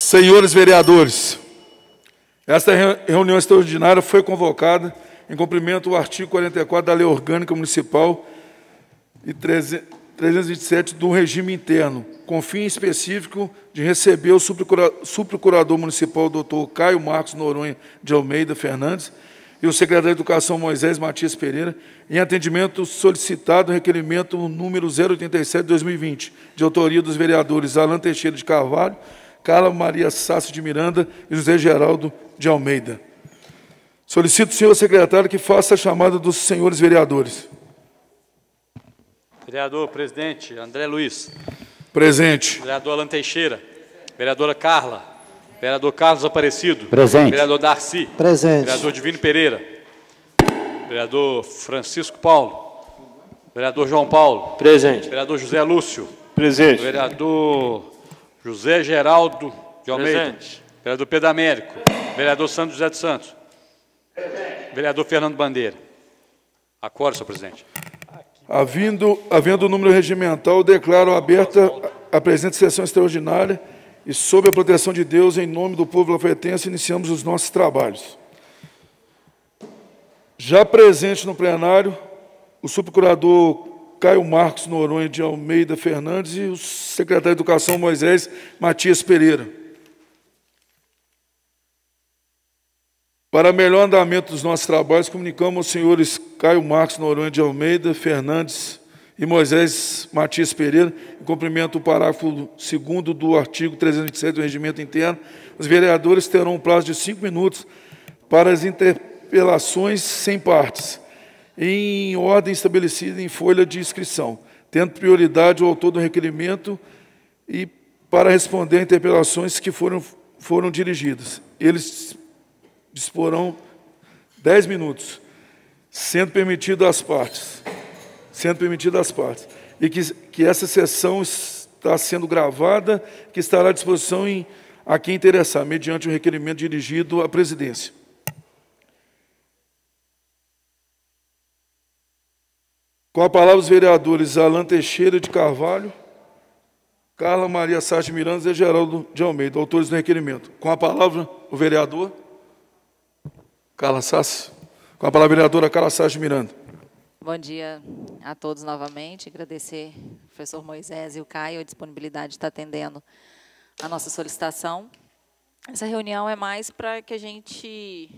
Senhores vereadores, esta reunião extraordinária foi convocada em cumprimento do artigo 44 da Lei Orgânica Municipal e 327 do regime interno, com fim específico de receber o subprocurador municipal, doutor Caio Marcos Noronha de Almeida Fernandes, e o secretário de Educação, Moisés Matias Pereira, em atendimento solicitado no requerimento número 087 de 2020, de autoria dos vereadores Alan Teixeira de Carvalho, Carla Maria Sassi de Miranda e José Geraldo de Almeida. Solicito, senhor secretário, que faça a chamada dos senhores vereadores. Vereador presidente André Luiz. Presente. Vereador Alan Teixeira. Vereadora Carla. Vereador Carlos Aparecido. Presente. Vereador Darcy. Presente. Vereador Divino Pereira. Vereador Francisco Paulo. Vereador João Paulo. Presente. Vereador José Lúcio. Presente. Vereador José Geraldo de Almeida. Presente. Vereador Pedro Américo. Vereador Santos José dos Santos. Presente. Vereador Fernando Bandeira. Acordo, senhor presidente. Havendo o número regimental, declaro aberta a presente sessão extraordinária e, sob a proteção de Deus, em nome do povo lafetense, iniciamos os nossos trabalhos. Já presente no plenário, o subprocurador Caio Marcos Noronha de Almeida Fernandes e o secretário de Educação, Moisés Matias Pereira. Para melhor andamento dos nossos trabalhos, comunicamos aos senhores Caio Marcos Noronha de Almeida Fernandes e Moisés Matias Pereira, em cumprimento do parágrafo 2º do artigo 327 do Regimento Interno, os vereadores terão um prazo de 5 minutos para as interpelações sem partes, em ordem estabelecida em folha de inscrição, tendo prioridade o autor do requerimento e para responder a interpelações que foram dirigidas. Eles disporão 10 minutos, sendo permitido às partes, e que essa sessão está sendo gravada, que estará à disposição a quem interessar, mediante um requerimento dirigido à presidência. Com a palavra os vereadores Alan Teixeira de Carvalho, Carla Maria Sassi de Miranda e Geraldo de Almeida, autores do requerimento. Com a palavra o vereador Carla Sassi. Com a palavra a vereadora Carla Sassi de Miranda. Bom dia a todos novamente. Agradecer ao professor Moisés e o Caio a disponibilidade de estar atendendo a nossa solicitação. Essa reunião é mais para que a gente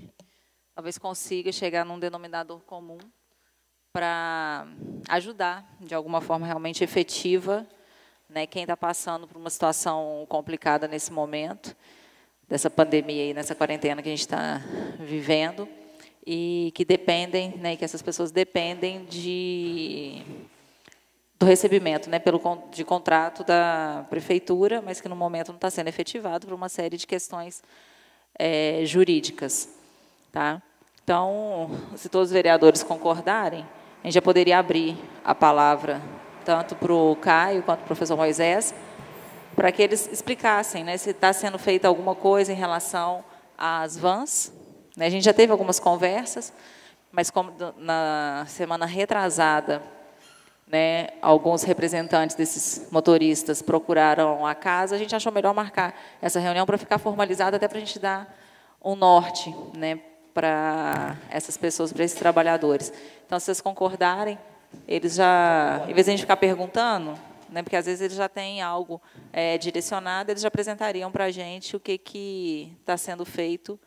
talvez consiga chegar num denominador comum para ajudar, de alguma forma realmente efetiva, né, quem está passando por uma situação complicada nesse momento, dessa pandemia e nessa quarentena que a gente está vivendo, e que dependem, né, que essas pessoas dependem do recebimento, né, de contrato da prefeitura, mas que no momento não está sendo efetivado por uma série de questões jurídicas. Tá? Então, se todos os vereadores concordarem, a gente já poderia abrir a palavra tanto para o Caio quanto para o professor Moisés, para que eles explicassem, né, se está sendo feita alguma coisa em relação às vans. Né, a gente já teve algumas conversas, mas como na semana retrasada, né, alguns representantes desses motoristas procuraram a casa, a gente achou melhor marcar essa reunião para ficar formalizada, até para a gente dar um norte, né, para essas pessoas, para esses trabalhadores. Então, se vocês concordarem, eles já, em vez de a gente ficar perguntando, né, porque às vezes eles já têm algo direcionado, eles já apresentariam para a gente o que está sendo feito,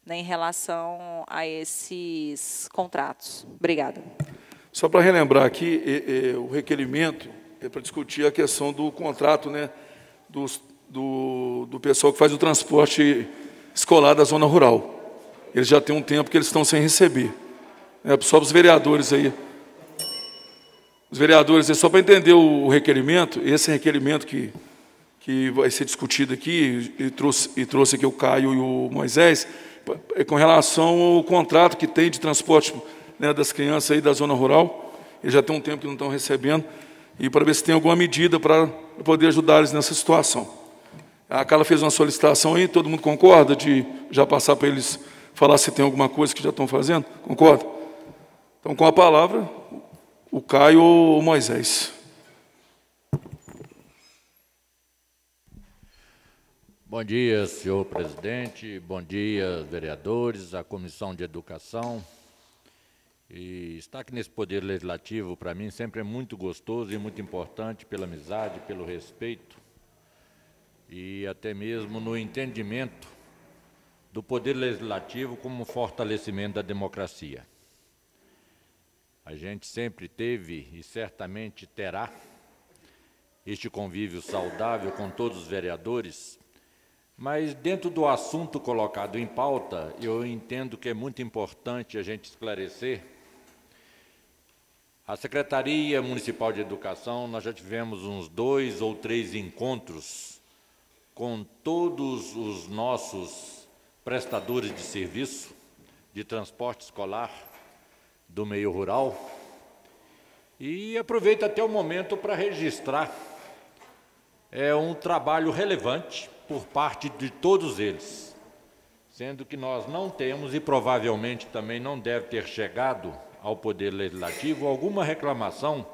né, em relação a esses contratos. Obrigada. Só para relembrar aqui, o requerimento é para discutir a questão do contrato, né, do pessoal que faz o transporte escolar da zona rural. Eles já têm um tempo que eles estão sem receber. Só para os vereadores aí. Os vereadores, só para entender o requerimento, esse requerimento que vai ser discutido aqui, e trouxe aqui o Caio e o Moisés, é com relação ao contrato que tem de transporte, né, das crianças aí da zona rural. Eles já têm um tempo que não estão recebendo, e para ver se tem alguma medida para poder ajudar eles nessa situação. A Carla fez uma solicitação aí, todo mundo concorda de já passar para eles falar se tem alguma coisa que já estão fazendo? Concorda? Então, com a palavra, o Caio ou o Moisés. Bom dia, senhor presidente. Bom dia, vereadores, a Comissão de Educação. E estar aqui nesse Poder Legislativo, para mim, sempre é muito gostoso e muito importante pela amizade, pelo respeito e até mesmo no entendimento do Poder Legislativo como fortalecimento da democracia. A gente sempre teve e certamente terá este convívio saudável com todos os vereadores, mas dentro do assunto colocado em pauta, eu entendo que é muito importante a gente esclarecer. A Secretaria Municipal de Educação, nós já tivemos uns 2 ou 3 encontros com todos os nossos prestadores de serviço de transporte escolar do meio rural, e aproveito até o momento para registrar um trabalho relevante por parte de todos eles, sendo que nós não temos e provavelmente também não deve ter chegado ao Poder Legislativo alguma reclamação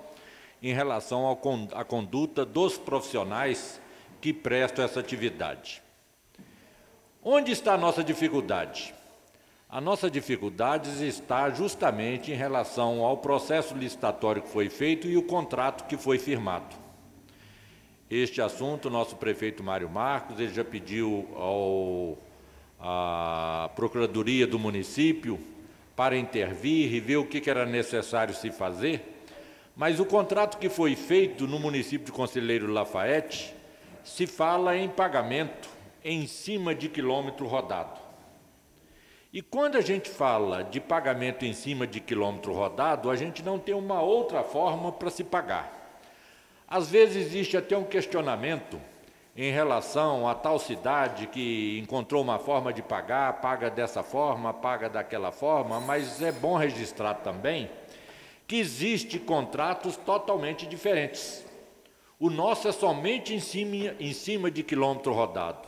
em relação à conduta dos profissionais que prestam essa atividade. Onde está a nossa dificuldade? A nossa dificuldade está justamente em relação ao processo licitatório que foi feito e o contrato que foi firmado. Este assunto, nosso prefeito Mário Marcos, ele já pediu à Procuradoria do município para intervir e ver o que era necessário se fazer, mas o contrato que foi feito no município de Conselheiro Lafayette se fala em pagamento em cima de quilômetro rodado. E quando a gente fala de pagamento em cima de quilômetro rodado, a gente não tem uma outra forma para se pagar. Às vezes existe até um questionamento em relação a tal cidade que encontrou uma forma de pagar, paga dessa forma, paga daquela forma, mas é bom registrar também que existem contratos totalmente diferentes. O nosso é somente em cima de quilômetro rodado,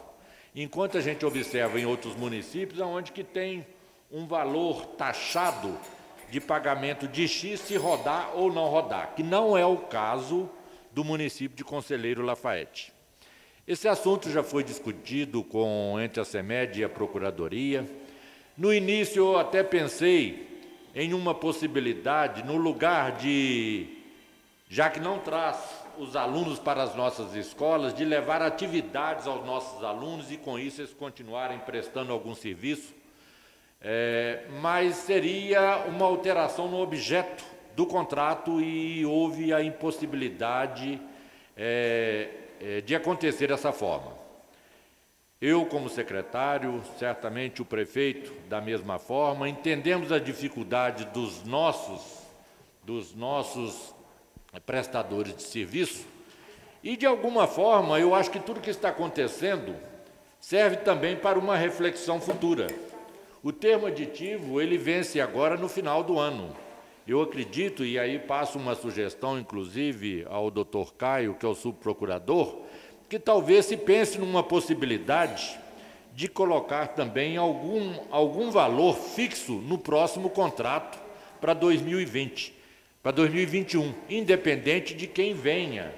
enquanto a gente observa em outros municípios onde que tem um valor taxado de pagamento de X se rodar ou não rodar, que não é o caso do município de Conselheiro Lafayette. Esse assunto já foi discutido entre a CEMED e a Procuradoria. No início eu até pensei em uma possibilidade, no lugar já que não traz os alunos para as nossas escolas, de levar atividades aos nossos alunos e com isso eles continuarem prestando algum serviço, mas seria uma alteração no objeto do contrato e houve a impossibilidade de acontecer dessa forma. Eu, como secretário, certamente o prefeito, da mesma forma, entendemos a dificuldade dos nossos prestadores de serviço e, de alguma forma, eu acho que tudo que está acontecendo serve também para uma reflexão futura. O termo aditivo, ele vence agora no final do ano. Eu acredito, e aí passo uma sugestão, inclusive, ao doutor Caio, que é o subprocurador, que talvez se pense numa possibilidade de colocar também algum valor fixo no próximo contrato para 2020, para 2021, independente de quem venha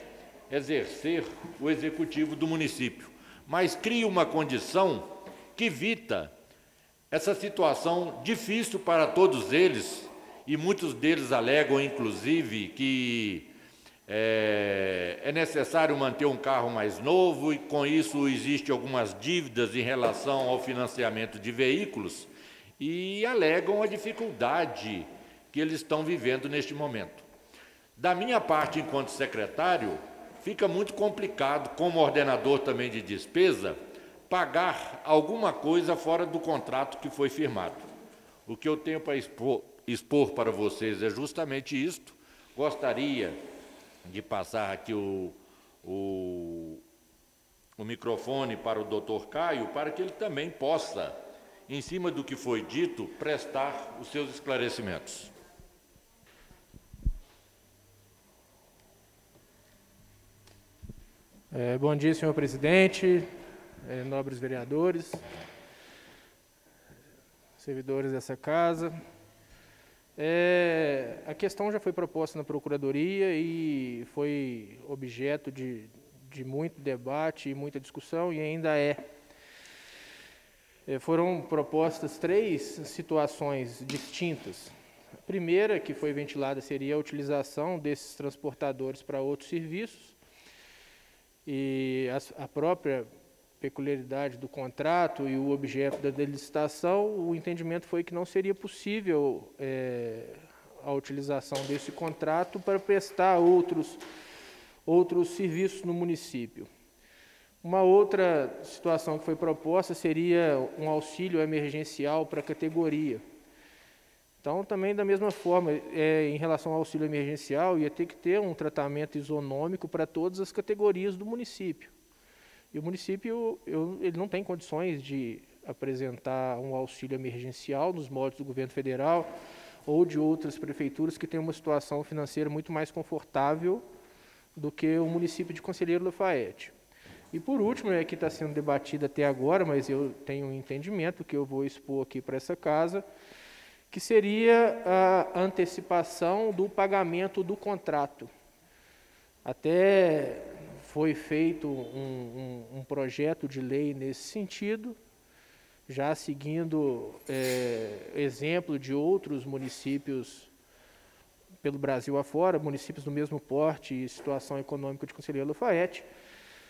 exercer o executivo do município. Mas cria uma condição que evita essa situação difícil para todos eles, e muitos deles alegam, inclusive, que é necessário manter um carro mais novo e, com isso, existem algumas dívidas em relação ao financiamento de veículos e alegam a dificuldade que eles estão vivendo neste momento. Da minha parte, enquanto secretário, fica muito complicado, como ordenador também de despesa, pagar alguma coisa fora do contrato que foi firmado. O que eu tenho para expor para vocês é justamente isto. Gostaria de passar aqui o microfone para o doutor Caio, para que ele também possa, em cima do que foi dito, prestar os seus esclarecimentos. Bom dia, senhor presidente, nobres vereadores, servidores dessa casa. A questão já foi proposta na Procuradoria e foi objeto de muito debate e muita discussão, e ainda é. Foram propostas 3 situações distintas. A primeira, que foi ventilada, seria a utilização desses transportadores para outros serviços, e a própria peculiaridade do contrato e o objeto da licitação, o entendimento foi que não seria possível a utilização desse contrato para prestar outros serviços no município. Uma outra situação que foi proposta seria um auxílio emergencial para a categoria. Então, também da mesma forma, em relação ao auxílio emergencial, ia ter que ter um tratamento isonômico para todas as categorias do município. E o município ele não tem condições de apresentar um auxílio emergencial nos moldes do governo federal ou de outras prefeituras que têm uma situação financeira muito mais confortável do que o município de Conselheiro Lafaiete. E por último, que está sendo debatido até agora, mas eu tenho um entendimento que eu vou expor aqui para essa casa, que seria a antecipação do pagamento do contrato. Até foi feito um projeto de lei nesse sentido, já seguindo exemplo de outros municípios pelo Brasil afora, municípios do mesmo porte e situação econômica de Conselheiro Lafaiete,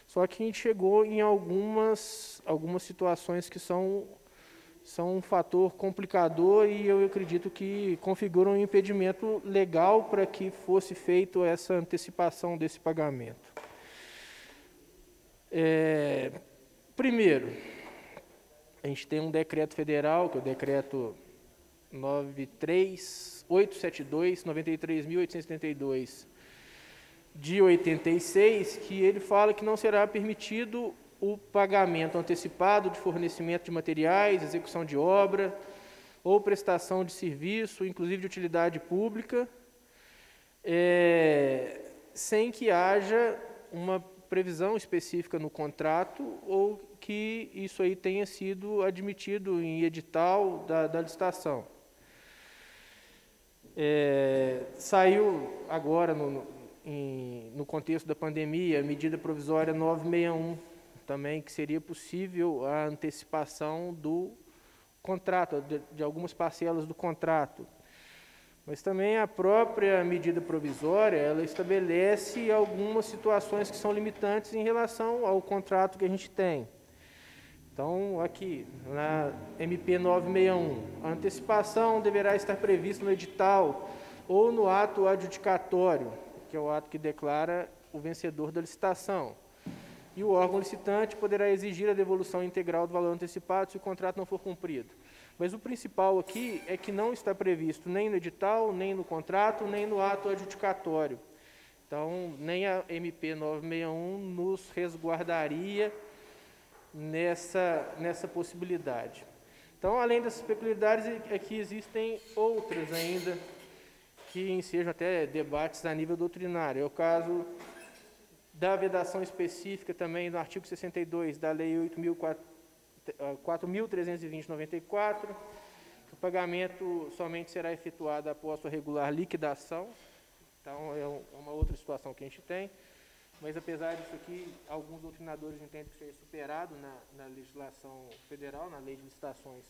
só que a gente chegou em algumas situações que são um fator complicador e eu acredito que configuram um impedimento legal para que fosse feita essa antecipação desse pagamento. Primeiro, a gente tem um decreto federal, que é o decreto 872, 93.872, de 86, que ele fala que não será permitido o pagamento antecipado de fornecimento de materiais, execução de obra ou prestação de serviço, inclusive de utilidade pública, sem que haja uma previsão específica no contrato ou que isso aí tenha sido admitido em edital da licitação. Saiu agora, no contexto da pandemia, a medida provisória 961, também que seria possível a antecipação do contrato, de algumas parcelas do contrato. Mas também a própria medida provisória, ela estabelece algumas situações que são limitantes em relação ao contrato que a gente tem. Então, aqui, na MP 961, a antecipação deverá estar prevista no edital ou no ato adjudicatório, que é o ato que declara o vencedor da licitação. E o órgão licitante poderá exigir a devolução integral do valor antecipado se o contrato não for cumprido. Mas o principal aqui é que não está previsto nem no edital, nem no contrato, nem no ato adjudicatório. Então, nem a MP 961 nos resguardaria nessa possibilidade. Então, além dessas peculiaridades, aqui existem outras ainda que ensejam até debates a nível doutrinário. É o caso da vedação específica também no artigo 62 da Lei 4.320/94, que o pagamento somente será efetuado após sua regular liquidação. Então, é uma outra situação que a gente tem. Mas, apesar disso aqui, alguns doutrinadores entendem que isso é superado na legislação federal, na lei de licitações.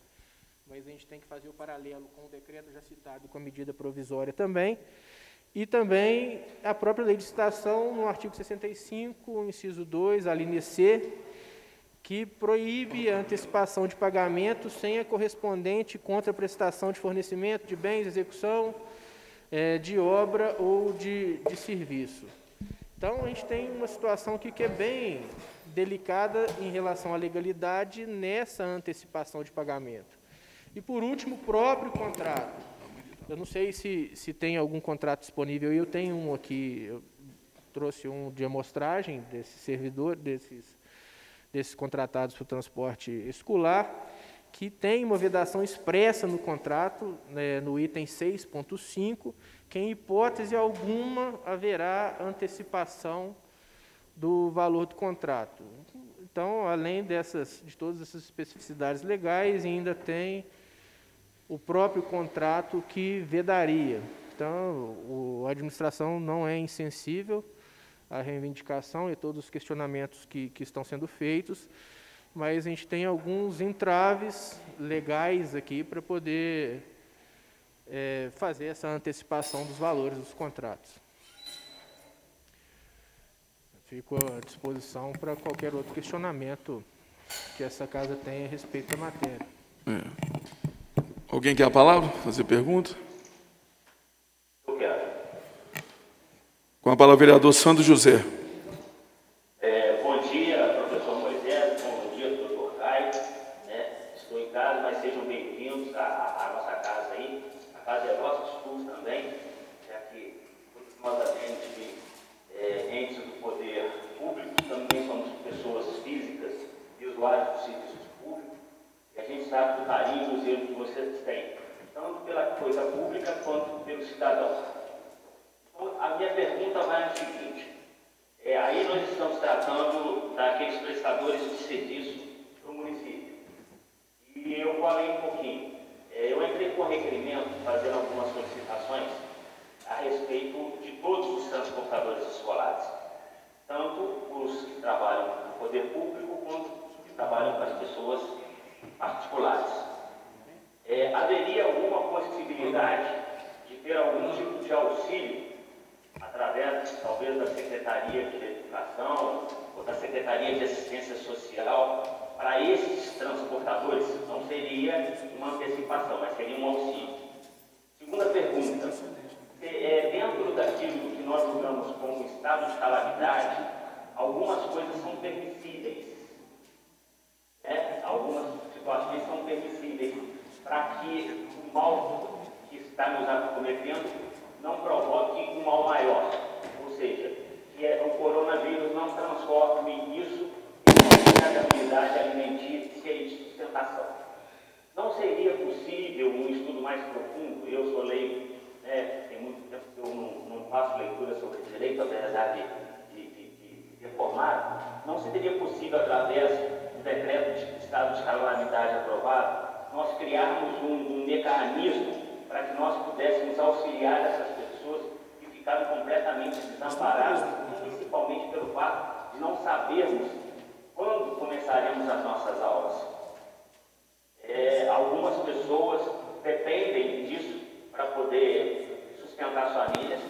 Mas a gente tem que fazer o paralelo com o decreto já citado, com a medida provisória também. E também a própria lei de licitação, no artigo 65, inciso 2, a linha C, que proíbe a antecipação de pagamento sem a correspondente contraprestação de fornecimento de bens, execução de obra ou de serviço. Então, a gente tem uma situação aqui que é bem delicada em relação à legalidade nessa antecipação de pagamento. E, por último, o próprio contrato. Eu não sei se tem algum contrato disponível, eu tenho um aqui, eu trouxe um de amostragem desse servidor, desses contratados para o transporte escolar, que tem uma vedação expressa no contrato, no item 6.5, que em hipótese alguma haverá antecipação do valor do contrato. Então, além de todas essas especificidades legais, ainda tem o próprio contrato que vedaria. Então, a administração não é insensível à reivindicação e todos os questionamentos que estão sendo feitos, mas a gente tem alguns entraves legais aqui para poder fazer essa antecipação dos valores dos contratos. Fico à disposição para qualquer outro questionamento que essa casa tenha a respeito da matéria. Alguém quer a palavra? Fazer pergunta? Eu quero. Com a palavra, o vereador Sandro José. Bom dia, professor Moisés. Bom dia, doutor Caio. Estou em casa, mas sejam bem-vindos à nossa casa aí. A casa é nossa, os estudos também, já que nós entes do poder público também somos pessoas físicas e usuários dos serviços públicos, e a gente sabe do carinho e do zelo que vocês têm, tanto pela coisa pública quanto pelo cidadão. Então, a minha pergunta vai no seguinte: aí nós estamos tratando daqueles prestadores de serviço do município, e eu falei um pouquinho. Eu entrei com requerimento, fazendo algumas solicitações a respeito de todos os transportadores escolares, tanto os que trabalham no poder público quanto os que trabalham para as pessoas particulares. Haveria alguma possibilidade de ter algum tipo de auxílio através, talvez, da Secretaria de Educação ou da Secretaria de Assistência Social para esses transportadores? Não seria uma antecipação, mas seria um auxílio. Segunda pergunta: dentro daquilo que nós julgamos como estado de calamidade, algumas coisas são permissíveis. Algumas situações são permissíveis para que o mal que está nos acometendo não provoque um mal maior. Ou seja, que o coronavírus não transforme isso em vulnerabilidade alimentícia e de sustentação. Não seria possível um estudo mais profundo? Eu sou leigo, tem muito tempo que eu não faço leitura sobre direito, apesar de reformar. Não seria possível, através do decreto de estado de calamidade aprovado, nós criarmos um mecanismo para que nós pudéssemos auxiliar essas pessoas que ficaram completamente desamparadas, principalmente pelo fato de não sabermos quando começaremos as nossas aulas. Algumas pessoas dependem disso para poder sustentar suas famílias,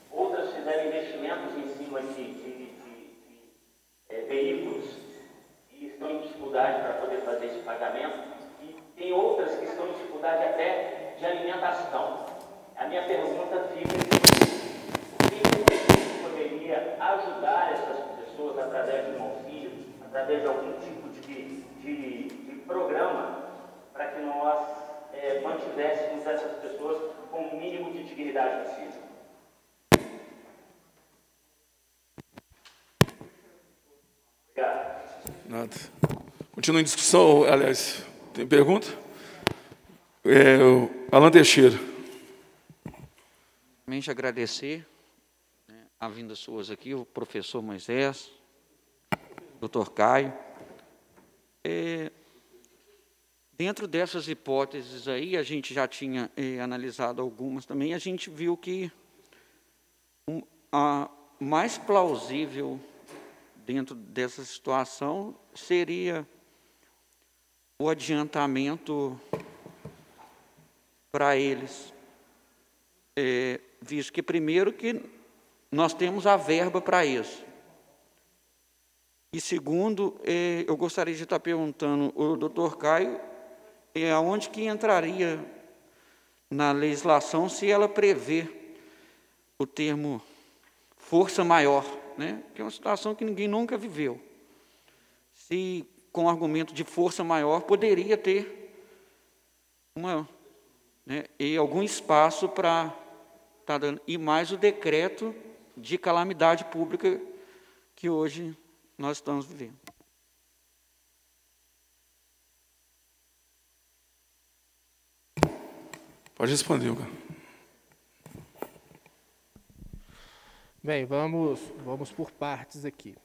outras fizeram investimentos em cima de veículos e estão em dificuldade para poder fazer esse pagamento, e tem outras que estão em dificuldade até de alimentação. A minha pergunta fica: o que poderia ajudar essas pessoas através de um auxílio, através de algum tipo de programa, para que nós mantivéssemos essas pessoas com o mínimo de dignidade possível? Obrigado. Nada. Continua em discussão, aliás, tem pergunta? Alan Teixeira. Realmente agradecer a vinda suas aqui, o professor Moisés, doutor Caio. Dentro dessas hipóteses aí, a gente já tinha analisado algumas também, a gente viu que a mais plausível dentro dessa situação seria o adiantamento para eles, visto que, primeiro, que nós temos a verba para isso. E, segundo, eu gostaria de estar perguntando ao doutor Caio aonde que entraria na legislação se ela prevê o termo força maior, né? Que é uma situação que ninguém nunca viveu. Se, com o argumento de força maior, poderia ter algum espaço para estar dando. E mais o decreto de calamidade pública que hoje nós estamos vivendo. Pode responder, cara. Bem, vamos por partes aqui.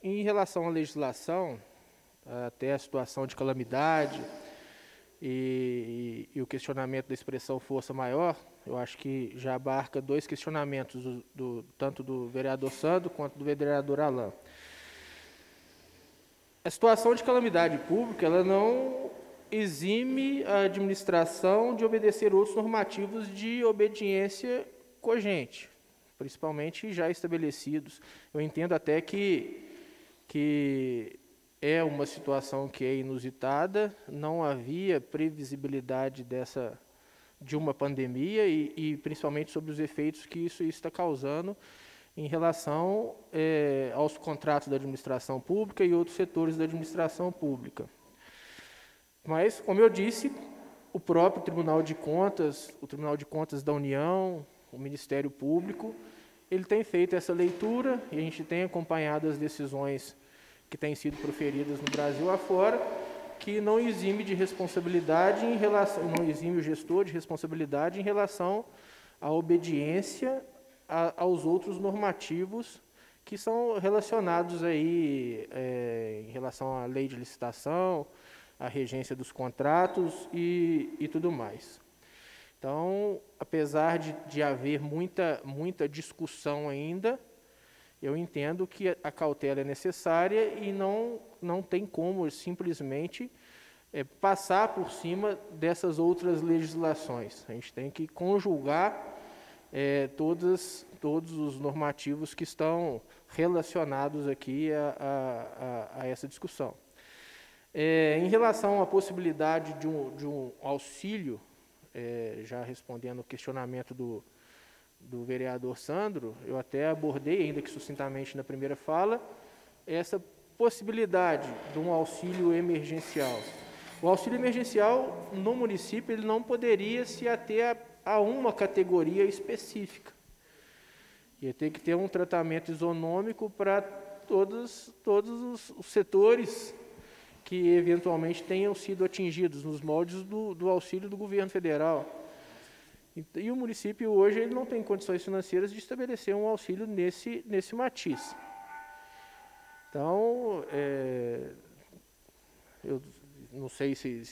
Em relação à legislação, até a situação de calamidade e o questionamento da expressão força maior, eu acho que já abarca dois questionamentos, tanto do vereador Sandro quanto do vereador Alan. A situação de calamidade pública, ela não exime a administração de obedecer outros normativos de obediência cogente, principalmente já estabelecidos. Eu entendo até que é uma situação que é inusitada, não havia previsibilidade de uma pandemia e principalmente sobre os efeitos que isso está causando em relação aos contratos da administração pública e outros setores da administração pública. Mas, como eu disse, o próprio Tribunal de Contas, o Tribunal de Contas da União, o Ministério Público, ele tem feito essa leitura e a gente tem acompanhado as decisões que têm sido proferidas no Brasil afora, que não exime de responsabilidade em relação, não exime o gestor de responsabilidade em relação à obediência aos outros normativos que são relacionados aí em relação à lei de licitação, à regência dos contratos e tudo mais. Então, apesar de haver muita discussão ainda, eu entendo que a cautela é necessária e não tem como simplesmente passar por cima dessas outras legislações. A gente tem que conjugar todos os normativos que estão relacionados aqui a essa discussão. Em relação à possibilidade de um auxílio, já respondendo o questionamento do vereador Sandro, eu até abordei, ainda que sucintamente na primeira fala, essa possibilidade de um auxílio emergencial. O auxílio emergencial no município ele não poderia se ater a uma categoria específica. Ia ter que ter um tratamento isonômico para todos os setores que eventualmente tenham sido atingidos nos moldes do auxílio do governo federal. E o município hoje ele não tem condições financeiras de estabelecer um auxílio nesse matiz. Então, eu não sei se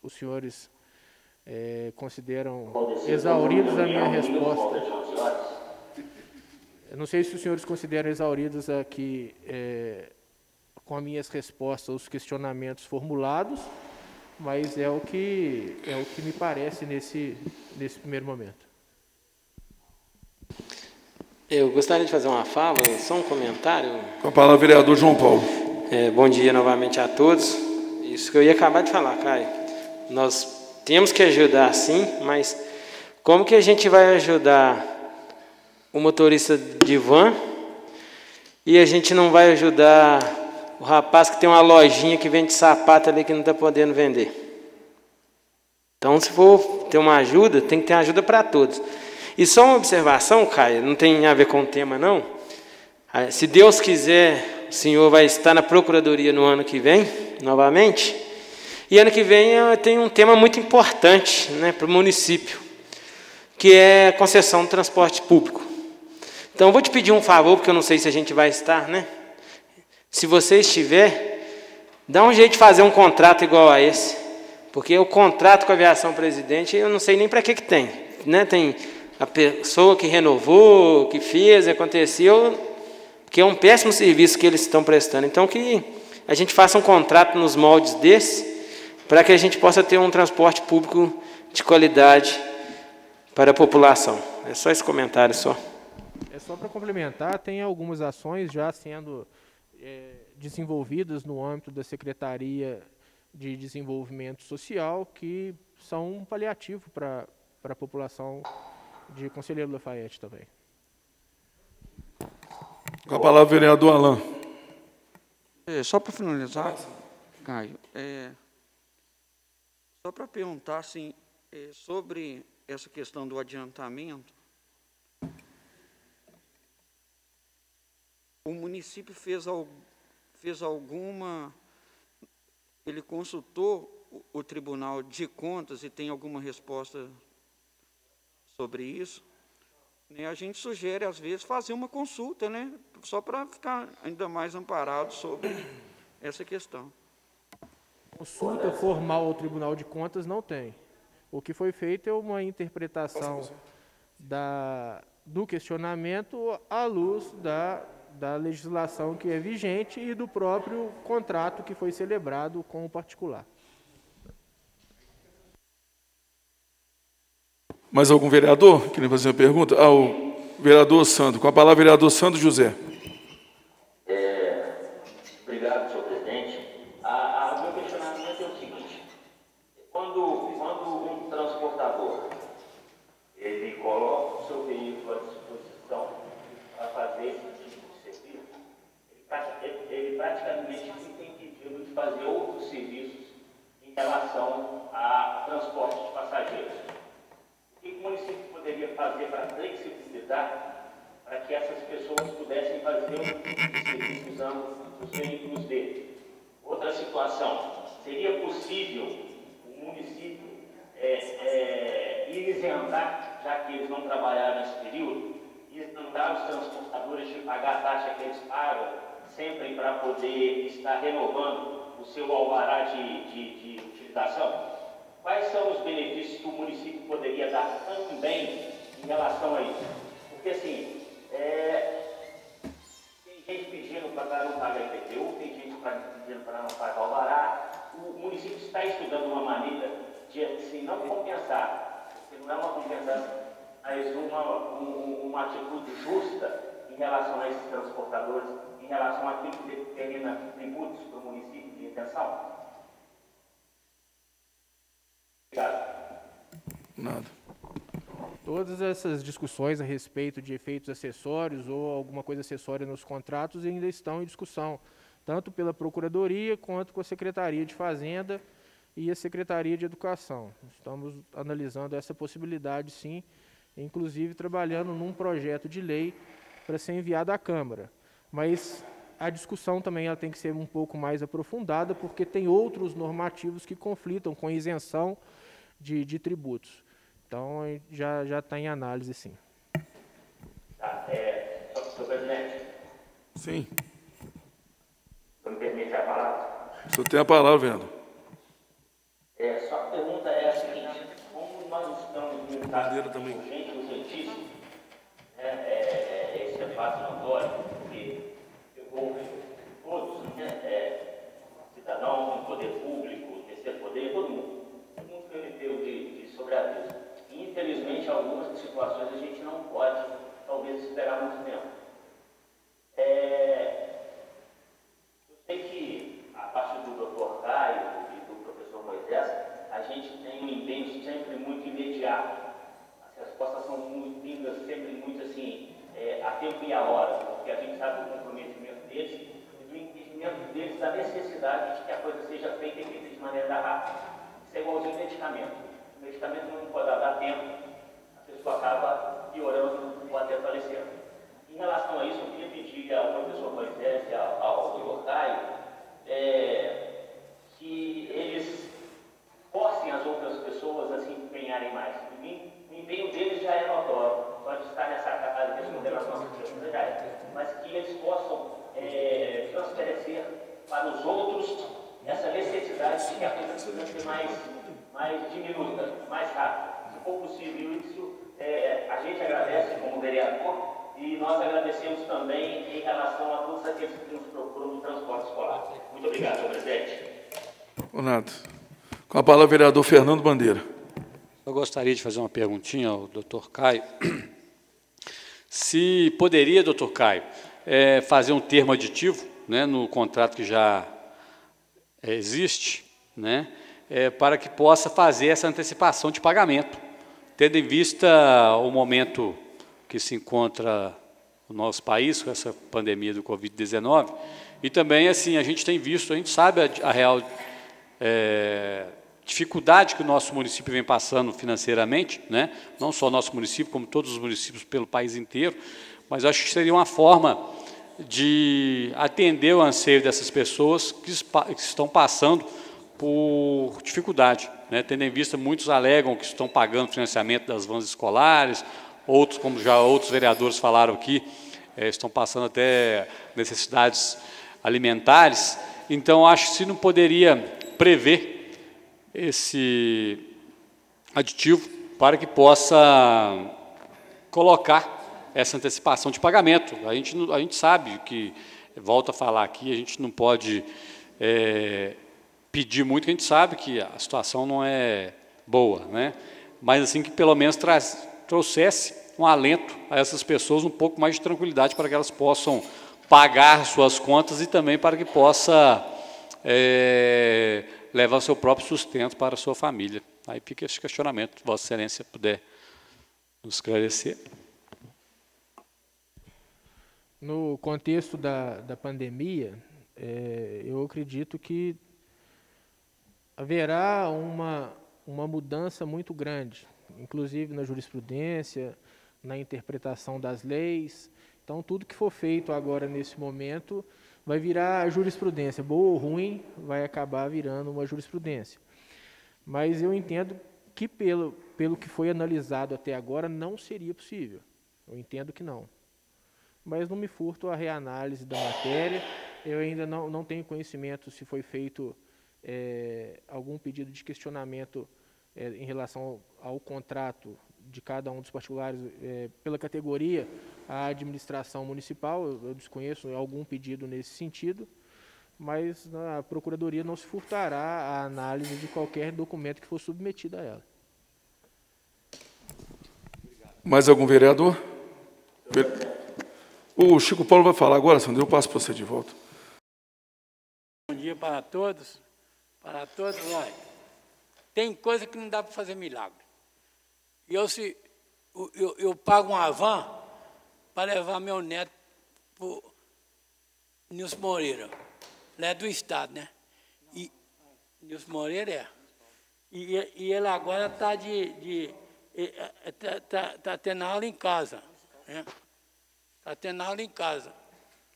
os senhores consideram exauridos a minha resposta. Eu não sei se os senhores consideram exauridos aqui com as minhas respostas aos questionamentos formulados, mas é o que me parece nesse primeiro momento. Eu gostaria de fazer uma fala, só um comentário. Com a palavra, vereador João Paulo. Bom dia novamente a todos. Isso que eu ia acabar de falar, Caio. Nós temos que ajudar, sim, mas como que a gente vai ajudar o motorista de van e a gente não vai ajudar o rapaz que tem uma lojinha que vende sapato ali que não está podendo vender? Então, se for ter uma ajuda, tem que ter uma ajuda para todos. E só uma observação, Caio, não tem a ver com o tema, não. Se Deus quiser, o senhor vai estar na Procuradoria no ano que vem, novamente. E ano que vem eu tenho um tema muito importante, né, para o município, que é a concessão do transporte público. Então, eu vou te pedir um favor, porque eu não sei se a gente vai estar, né? Se você estiver, dá um jeito de fazer um contrato igual a esse. Porque o contrato com a aviação presidente, eu não sei nem para que tem. Né? Tem a pessoa que renovou, que fez, aconteceu, que é um péssimo serviço que eles estão prestando. Então, que a gente faça um contrato nos moldes desse, para que a gente possa ter um transporte público de qualidade para a população. É só esse comentário, só. É só para complementar, tem algumas ações já sendo desenvolvidas no âmbito da Secretaria de Desenvolvimento Social, que são um paliativo para a população de Conselheiro Lafaiete também. Com a palavra, vereador Alain. Só para finalizar, Caio, só para perguntar assim, sobre essa questão do adiantamento, o município fez alguma... Ele consultou o Tribunal de Contas e tem alguma resposta sobre isso? A gente sugere, às vezes, fazer uma consulta, né? Só para ficar ainda mais amparado sobre essa questão. Consulta formal ao Tribunal de Contas não tem. O que foi feito é uma interpretação do questionamento à luz da legislação que é vigente e do próprio contrato que foi celebrado com o particular. Mais algum vereador queria fazer uma pergunta? O vereador Sandro. Com a palavra, vereador Sandro José. Obrigado, senhor presidente. O meu questionamento é o seguinte: quando um transportador ele coloca o seu veículo à disposição para fazer esse tipo de serviço, ele praticamente fica impedido de fazer outros serviços em relação a transporte de passageiros. O que o município poderia fazer para flexibilizar para que essas pessoas pudessem fazer o serviço usando os veículos dele? Outra situação, seria possível o município isentar, já que eles não trabalharam nesse período, isentar os transportadores de pagar a taxa que eles pagam sempre para poder estar renovando o seu alvará de utilização? Quais são os benefícios que o município poderia dar também em relação a isso? Porque, assim, tem gente pedindo para não pagar IPTU, tem gente pedindo para não pagar alvará. O município está estudando uma maneira de, assim, não compensar, porque não é uma compensação, mas uma atitude justa em relação a esses transportadores, em relação àquilo que determina tributos para o município de isenção? Obrigado. Nada. Todas essas discussões a respeito de efeitos acessórios ou alguma coisa acessória nos contratos ainda estão em discussão, tanto pela Procuradoria quanto com a Secretaria de Fazenda e a Secretaria de Educação. Estamos analisando essa possibilidade, sim, inclusive trabalhando num projeto de lei para ser enviado à Câmara. Mas a discussão também ela tem que ser um pouco mais aprofundada, porque tem outros normativos que conflitam com isenção de tributos. Então, já está em análise, sim. Tá, senhor presidente. Sim. Me permite a palavra? O senhor tem a palavra, vereador. Só a pergunta é a seguinte: como nós estamos em um caso urgentíssimo, esse é fato notório, porque pegou todos, cidadãos, poder público, terceiro poder, todo mundo foi meteu de sobreaviso. Infelizmente, algumas situações a gente não pode, talvez, esperar muito tempo. Eu sei que, a parte do Dr. Caio e do professor Moisés, a gente tem um empenho sempre muito imediato. As respostas são vindas sempre muito assim, a tempo e a hora, porque a gente sabe do comprometimento deles e do entendimento deles da necessidade de que a coisa seja feita e feita de maneira rápida. Isso é igualzinho medicamento. O medicamento não pode dar tempo, a pessoa acaba piorando ou até falecendo. Em relação a isso, eu queria pedir ao professor Moisés e ao Dr. Caio que eles forcem as outras pessoas a se empenharem mais. O empenho deles já é notório, pode estar nessa casa de responder as nossas questões, mas que eles possam transparecer para os outros essa necessidade de que a coisa precisa ser mais diminuta, mais rápida. Se for possível isso, a gente agradece como vereador e nós agradecemos também em relação a todos aqueles que nos procuram no transporte escolar. Muito obrigado, senhor presidente. Renato. Com a palavra, vereador Fernando Bandeira. Eu gostaria de fazer uma perguntinha ao doutor Caio. Se poderia, doutor Caio, fazer um termo aditivo, né, no contrato que já existe, né, para que possa fazer essa antecipação de pagamento, tendo em vista o momento que se encontra o nosso país com essa pandemia do Covid-19, e também, assim, a gente tem visto, a gente sabe a real dificuldade que o nosso município vem passando financeiramente, né? Não só o nosso município, como todos os municípios pelo país inteiro, mas acho que seria uma forma de atender o anseio dessas pessoas que estão passando por dificuldade, né? Tendo em vista, muitos alegam que estão pagando financiamento das vans escolares, outros, como já outros vereadores falaram aqui, estão passando até necessidades alimentares. Então, acho que se não poderia prever esse aditivo para que possa colocar essa antecipação de pagamento. A gente sabe que, volto a falar aqui, a gente não pode pedir muito, porque a gente sabe que a situação não é boa, né? Mas assim que pelo menos trouxesse um alento a essas pessoas, um pouco mais de tranquilidade para que elas possam pagar suas contas e também para que possa levar o seu próprio sustento para a sua família. Aí fica esse questionamento, Vossa Excelência puder nos esclarecer. No contexto da pandemia, eu acredito que haverá uma mudança muito grande, inclusive na jurisprudência, na interpretação das leis. Então, tudo que for feito agora, nesse momento, vai virar jurisprudência. Boa ou ruim, vai acabar virando uma jurisprudência. Mas eu entendo que, pelo que foi analisado até agora, não seria possível. Eu entendo que não. Mas não me furto a reanálise da matéria. Eu ainda não tenho conhecimento se foi feito algum pedido de questionamento em relação ao contrato de cada um dos particulares pela categoria à administração municipal. Eu desconheço algum pedido nesse sentido, mas a Procuradoria não se furtará à análise de qualquer documento que for submetido a ela. Mais algum vereador? O Chico Paulo vai falar agora, Sandro, eu passo para você de volta. Bom dia para todos. Para todos, olha, tem coisa que não dá para fazer milagre. E eu pago uma van para levar meu neto para o Nilson Moreira. Ele é do Estado, né? E Nilson Moreira E ele agora está tá tendo aula em casa. Né? Está tendo aula em casa.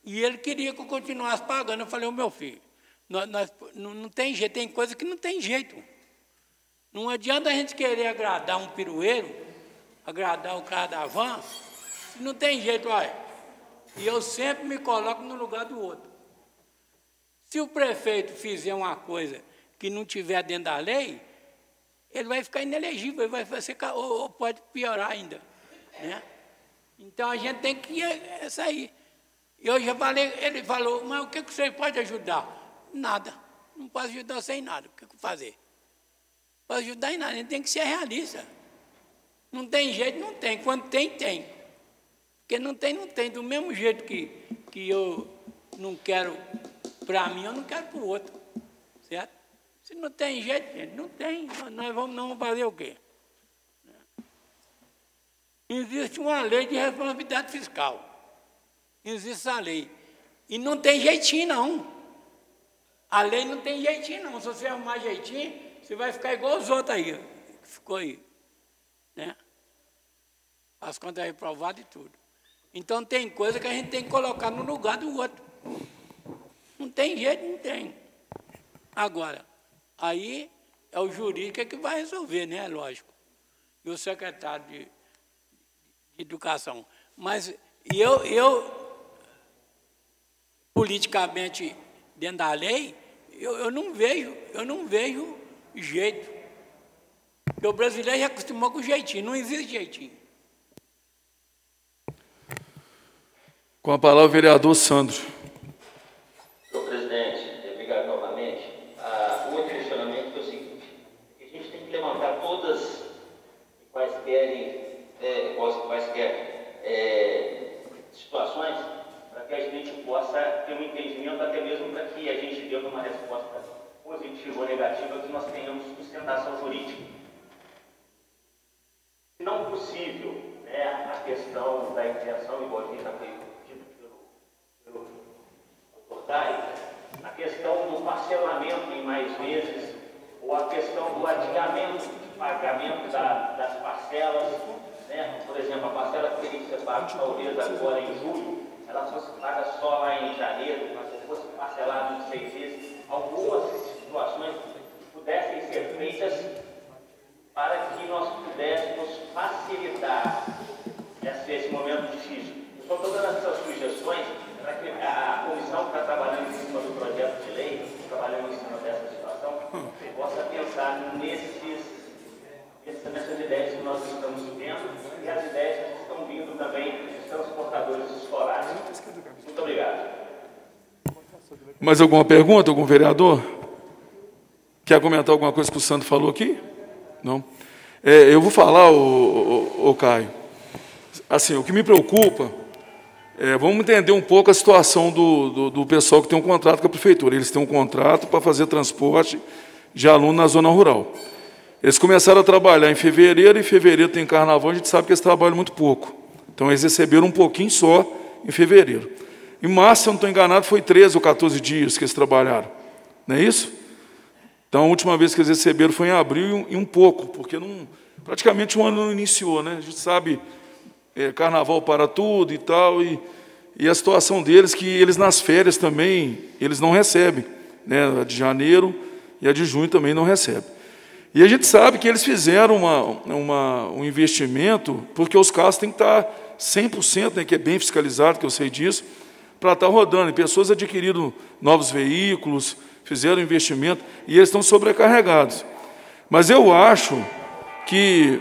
E ele queria que eu continuasse pagando. Eu falei, meu filho, não tem jeito, tem coisa que não tem jeito. Não adianta a gente querer agradar um pirueiro, agradar o cara da van, se não tem jeito, olha. E eu sempre me coloco no lugar do outro. Se o prefeito fizer uma coisa que não tiver dentro da lei, ele vai ficar inelegível, ele vai ser, ou pode piorar ainda. Né? Então a gente tem que sair. Eu já falei, ele falou, mas o que você pode ajudar? Nada. Não posso ajudar sem nada. O que eu fazer? Não posso ajudar em nada, a gente tem que ser realista. Não tem jeito, não tem. Quando tem, tem. Porque não tem, não tem. Do mesmo jeito que eu não quero para mim, eu não quero para o outro. Certo? Se não tem jeito, gente, não tem. Nós vamos fazer o quê? Existe uma lei de responsabilidade fiscal. Existe essa lei. E não tem jeitinho, não. A lei não tem jeitinho, não. Se você arrumar jeitinho, você vai ficar igual os outros aí, que ficou aí. Né? As contas reprovadas e tudo. Então, tem coisa que a gente tem que colocar no lugar do outro. Não tem jeito, não tem. Agora, aí é o jurídico que vai resolver, né? Lógico. E o secretário de Educação. Mas eu politicamente, dentro da lei, eu não vejo jeito. Porque o brasileiro já acostumou com jeitinho, não existe jeitinho. Com a palavra o vereador Sandro. Senhor presidente, obrigado novamente. O outro questionamento é o seguinte, a gente tem que levantar todas quaisquer situações para que a gente possa ter um entendimento, até mesmo para que a gente dê uma resposta positiva ou negativa, que nós tenhamos sustentação jurídica. Se não possível, né, a questão da intervenção, igual a gente já foi dito pelo doutor Caio, a questão do parcelamento em mais vezes, ou a questão do adiamento de pagamento das parcelas, né? Por exemplo, a parcela que teria que ser paga talvez agora em julho, ela fosse paga só lá em janeiro, mas se fosse parcelado em 6 vezes, algumas situações pudessem ser feitas para que nós pudéssemos facilitar esse momento difícil. Estou dando essas sugestões para que a comissão que está trabalhando em cima do projeto de lei, trabalhando em cima dessa situação, possa pensar nessas ideias que nós estamos vendo e as ideias que estão vindo também, transportadores escolares. Muito obrigado. Mais alguma pergunta, algum vereador? Quer comentar alguma coisa que o Sandro falou aqui? Não? Eu vou falar, o Caio. Assim, o que me preocupa, vamos entender um pouco a situação do pessoal que tem um contrato com a prefeitura. Eles têm um contrato para fazer transporte de aluno na zona rural. Eles começaram a trabalhar em fevereiro, e em fevereiro tem carnaval, a gente sabe que eles trabalham muito pouco. Então, eles receberam um pouquinho só em fevereiro. Em março, se eu não estou enganado, foi 13 ou 14 dias que eles trabalharam. Não é isso? Então, a última vez que eles receberam foi em abril e um pouco, porque praticamente o ano não iniciou, né? A gente sabe, carnaval para tudo e tal, e a situação deles, que eles nas férias também, eles não recebem, né? A de janeiro e a de junho também não recebem. E a gente sabe que eles fizeram um investimento, porque os carros têm que estar 100%, né, que é bem fiscalizado, que eu sei disso, para estar rodando. E pessoas adquiriram novos veículos, fizeram investimento, e eles estão sobrecarregados. Mas eu acho que,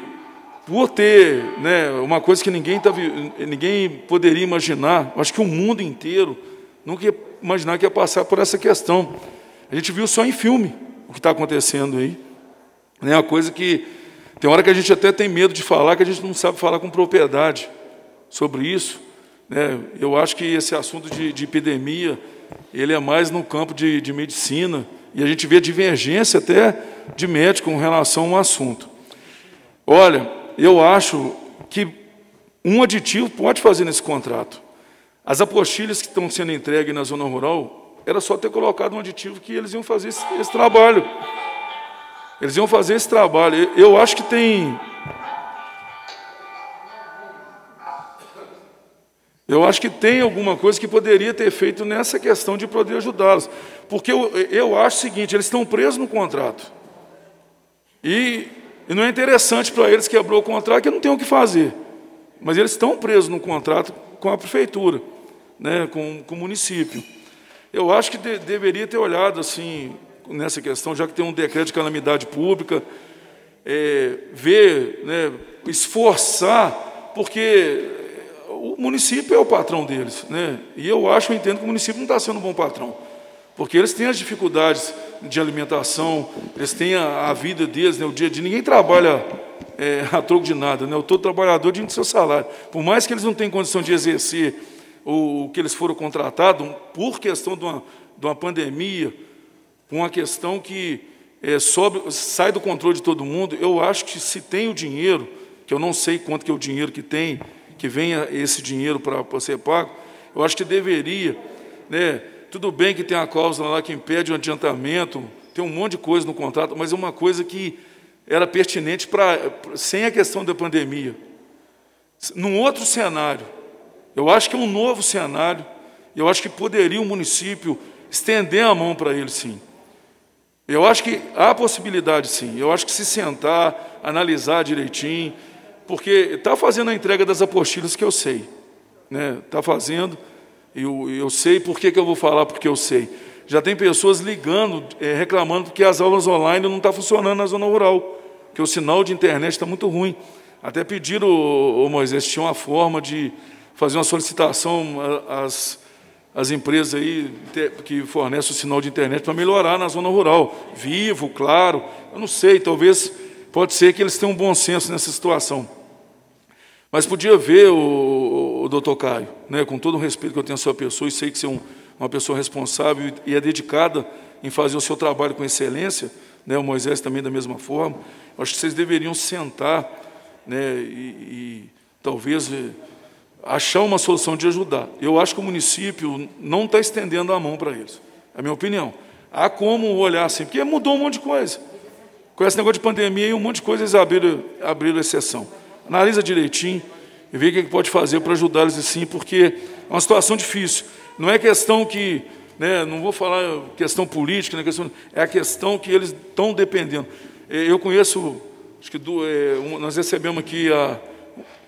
por ter, né, uma coisa que ninguém poderia imaginar, acho que o mundo inteiro nunca ia imaginar que ia passar por essa questão. A gente viu só em filme o que está acontecendo aí. É uma coisa que tem hora que a gente até tem medo de falar, que a gente não sabe falar com propriedade sobre isso. Né? Eu acho que esse assunto de epidemia, ele é mais no campo de medicina, e a gente vê divergência até de médico com relação a um assunto. Olha, eu acho que um aditivo pode fazer nesse contrato. As apostilhas que estão sendo entregues na zona rural, era só ter colocado um aditivo que eles iam fazer esse trabalho. Eles iam fazer esse trabalho. Eu acho que tem... Eu acho que tem alguma coisa que poderia ter feito nessa questão de poder ajudá-los. Porque eu acho o seguinte, eles estão presos no contrato. E não é interessante para eles quebrar o contrato, que não tem o que fazer. Mas eles estão presos no contrato com a prefeitura, né, com o município. Eu acho que deveria ter olhado assim, nessa questão, já que tem um decreto de calamidade pública, ver, né, esforçar, porque o município é o patrão deles, né? E eu entendo que o município não está sendo um bom patrão, porque eles têm as dificuldades de alimentação, eles têm a vida deles, né, o dia a dia. Ninguém trabalha a troco de nada, né? Todo trabalhador tem o seu salário. Por mais que eles não tenham condição de exercer o que eles foram contratados, por questão de uma pandemia, uma questão que sai do controle de todo mundo, eu acho que se tem o dinheiro, que eu não sei quanto que é o dinheiro que tem, que venha esse dinheiro para ser pago, eu acho que deveria, né? Tudo bem que tem a cláusula lá que impede o adiantamento, tem um monte de coisa no contrato, mas é uma coisa que era pertinente sem a questão da pandemia. Num outro cenário, eu acho que é um novo cenário, eu acho que poderia o município estender a mão para ele, sim. Eu acho que há possibilidade, sim. Eu acho que se sentar, analisar direitinho, porque está fazendo a entrega das apostilhas, que eu sei. Está fazendo, eu sei. Por que eu vou falar? Porque eu sei. Já tem pessoas ligando, reclamando que as aulas online não estão funcionando na zona rural, que o sinal de internet está muito ruim. Até pediram, Moisés, tinha uma forma de fazer uma solicitação às empresas aí que fornecem o sinal de internet para melhorar na zona rural. Vivo, Claro, eu não sei, talvez, pode ser que eles tenham um bom senso nessa situação. Mas podia ver, o doutor Caio, né, com todo o respeito que eu tenho à sua pessoa, e sei que você é uma pessoa responsável e é dedicada em fazer o seu trabalho com excelência, né, o Moisés também da mesma forma. Eu acho que vocês deveriam sentar, né, e talvez achar uma solução de ajudar. Eu acho que o município não está estendendo a mão para eles, é a minha opinião. Há como olhar assim, porque mudou um monte de coisa. Com esse negócio de pandemia, e um monte de coisa eles abriram exceção. Analisa direitinho e vê o que pode fazer para ajudar eles, sim, porque é uma situação difícil. Não é questão que, né, não vou falar questão política, é a questão que eles estão dependendo. Eu conheço, acho que nós recebemos aqui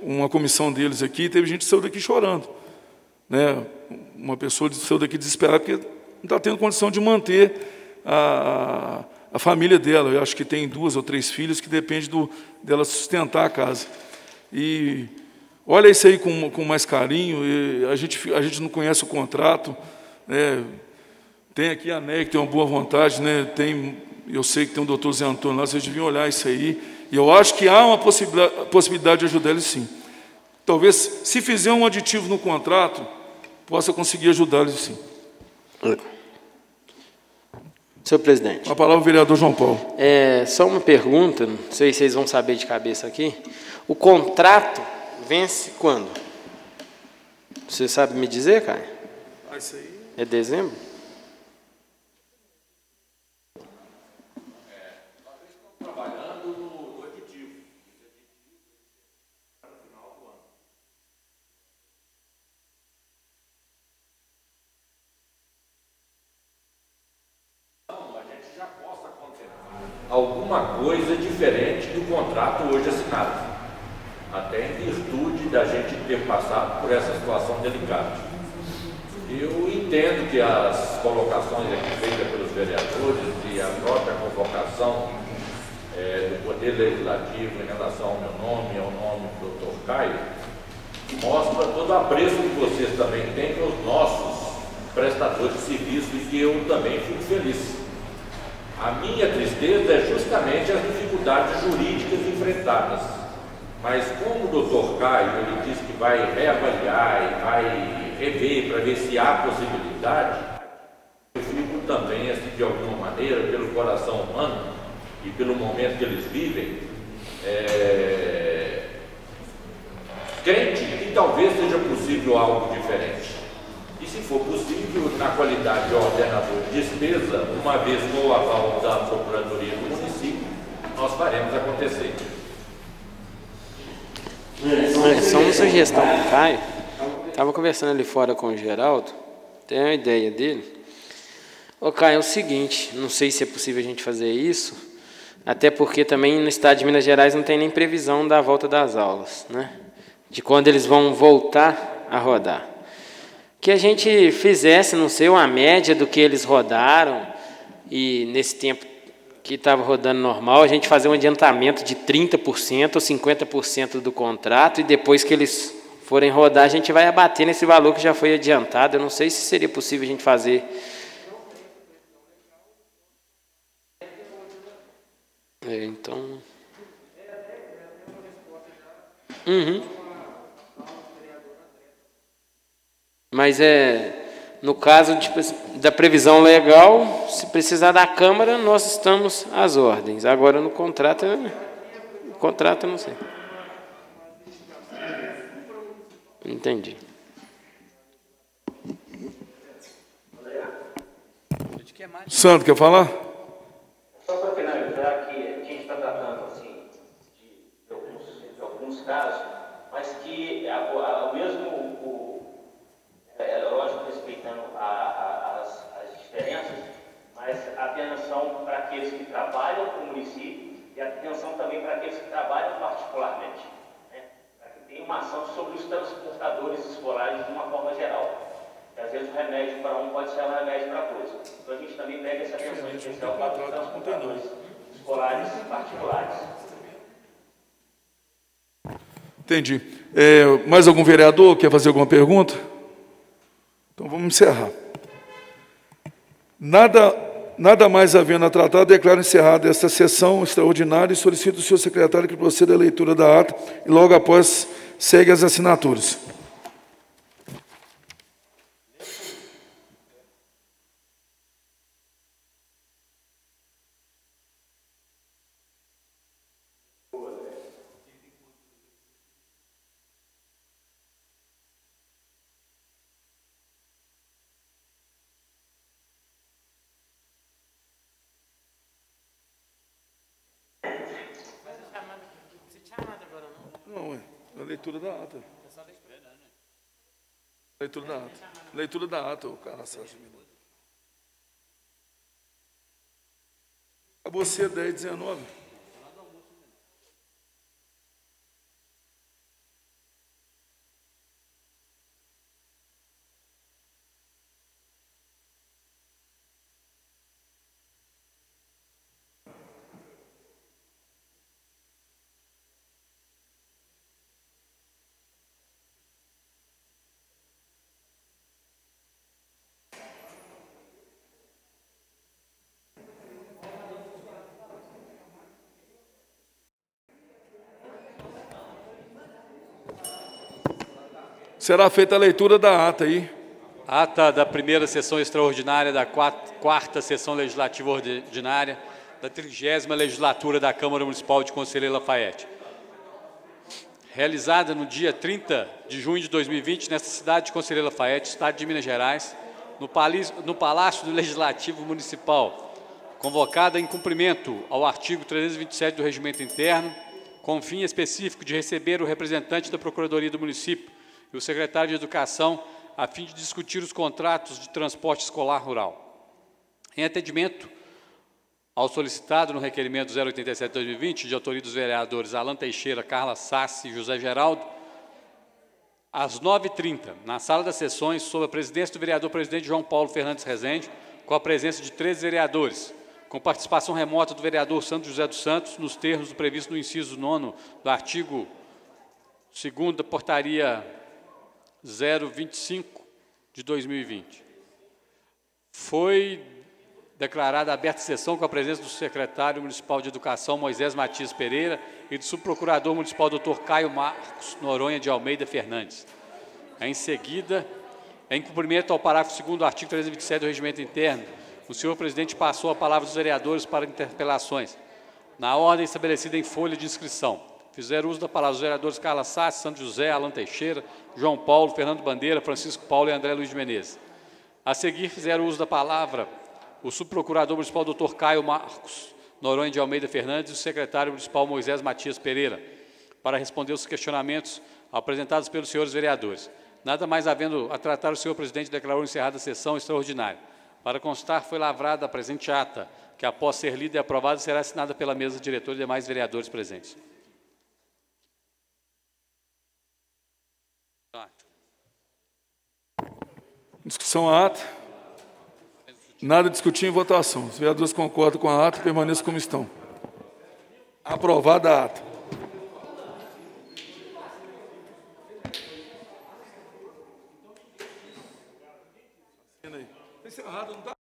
uma comissão deles aqui, e teve gente que saiu daqui chorando, né? Uma pessoa saiu daqui desesperada porque não está tendo condição de manter a família dela. Eu acho que tem 2 ou 3 filhos que depende dela sustentar a casa. E olha isso aí com mais carinho. E a gente não conhece o contrato, né? Tem aqui a NEC, tem uma boa vontade, né? Eu sei que tem o doutor Zé Antônio lá, vocês deviam olhar isso aí. E eu acho que há uma possibilidade de ajudar eles, sim. Talvez, se fizer um aditivo no contrato, possa conseguir ajudá-los, sim. Senhor presidente. A palavra ao vereador João Paulo. Só uma pergunta, não sei se vocês vão saber de cabeça aqui. O contrato vence quando? Você sabe me dizer, Caio? Isso aí. É dezembro? Nós estamos trabalhando no aditivo. Para o final do ano. A gente já possa contemplar alguma coisa diferente do contrato hoje assinado, até em virtude da gente ter passado por essa situação delicada. Eu entendo que as colocações aqui feitas pelos vereadores e a própria convocação do Poder Legislativo em relação ao meu nome e ao nome do Dr. Caio mostra todo o apreço que vocês também têm pelos nossos prestadores de serviço e que eu também fico feliz. A minha tristeza é justamente as dificuldades jurídicas enfrentadas. Mas como o doutor Caio ele disse que vai reavaliar e vai rever para ver se há possibilidade, eu fico também, assim, de alguma maneira, pelo coração humano e pelo momento que eles vivem, crente que talvez seja possível algo diferente. E se for possível, na qualidade de ordenador de despesa, uma vez com o aval da Procuradoria do município, nós faremos acontecer. Só uma sugestão para o Caio. Estava conversando ali fora com o Geraldo, tem uma ideia dele. Ô Caio, é o seguinte, não sei se é possível a gente fazer isso, até porque também no estado de Minas Gerais não tem nem previsão da volta das aulas, né? De quando eles vão voltar a rodar. Que a gente fizesse, não sei, uma média do que eles rodaram, e nesse tempo que estava rodando normal, a gente fazer um adiantamento de 30% ou 50% do contrato, e depois que eles forem rodar, a gente vai abater nesse valor que já foi adiantado. Eu não sei se seria possível a gente fazer. Então... Mas no caso da previsão legal, se precisar da Câmara, nós estamos às ordens. Agora no contrato eu não sei. Entendi. Sandro, quer falar? Só para finalizar, que a gente está tratando assim, de alguns casos, mas que o mesmo, lógico, respeitando as diferenças, mas atenção para aqueles que trabalham com o município e atenção também para aqueles que trabalham particularmente. Tem uma ação sobre os transportadores escolares de uma forma geral. E, às vezes o remédio para um pode ser um remédio para todos. Então a gente também pega essa atenção especial para os transportadores escolares particulares. Entendi. Mais algum vereador quer fazer alguma pergunta? Então vamos encerrar. Nada mais havendo a tratar, declaro encerrada esta sessão extraordinária e solicito ao senhor secretário que proceda à leitura da ata e logo após segue as assinaturas. A leitura da ata. Leitura da ata. Leitura da ata, o cara sabe. Acabou ser 10h19. Será feita a leitura da ata aí. Ata da primeira sessão extraordinária da quarta sessão legislativa ordinária da 30ª legislatura da Câmara Municipal de Conselheiro Lafaiete. Realizada no dia 30 de junho de 2020, nesta cidade de Conselheiro Lafaiete, estado de Minas Gerais, no Palácio do Legislativo Municipal, convocada em cumprimento ao artigo 327 do Regimento Interno, com fim específico de receber o representante da Procuradoria do Município e o secretário de Educação, a fim de discutir os contratos de transporte escolar rural. Em atendimento ao solicitado no requerimento 087/2020, de autoria dos vereadores Alan Teixeira, Carla Sassi e José Geraldo, às 9h30, na sala das sessões, sob a presidência do vereador-presidente João Paulo Fernandes Rezende, com a presença de 13 vereadores, com participação remota do vereador Santos José dos Santos, nos termos do previsto no inciso 9º do artigo 2º da portaria 025 de 2020. Foi declarada aberta a sessão com a presença do secretário municipal de Educação, Moisés Matias Pereira, e do subprocurador municipal, Dr. Caio Marcos Noronha de Almeida Fernandes. Em seguida, em cumprimento ao parágrafo 2º do artigo 327 do Regimento Interno, o senhor presidente passou a palavra dos vereadores para interpelações, na ordem estabelecida em folha de inscrição. Fizeram uso da palavra os vereadores Carla Sassi, Santos José, Alan Teixeira, João Paulo, Fernando Bandeira, Francisco Paulo e André Luiz de Menezes. A seguir, fizeram uso da palavra o subprocurador municipal, Dr. Caio Marcos Noronha de Almeida Fernandes, e o secretário municipal, Moisés Matias Pereira, para responder os questionamentos apresentados pelos senhores vereadores. Nada mais havendo a tratar, o senhor presidente declarou encerrada a sessão extraordinária. Para constar, foi lavrada a presente ata, que após ser lida e aprovada, será assinada pela mesa diretora e demais vereadores presentes. Discussão à ata. Nada a discutir em votação. Os vereadores concordam com a ata, permaneçam como estão. Aprovada a ata. Encerrado, não está?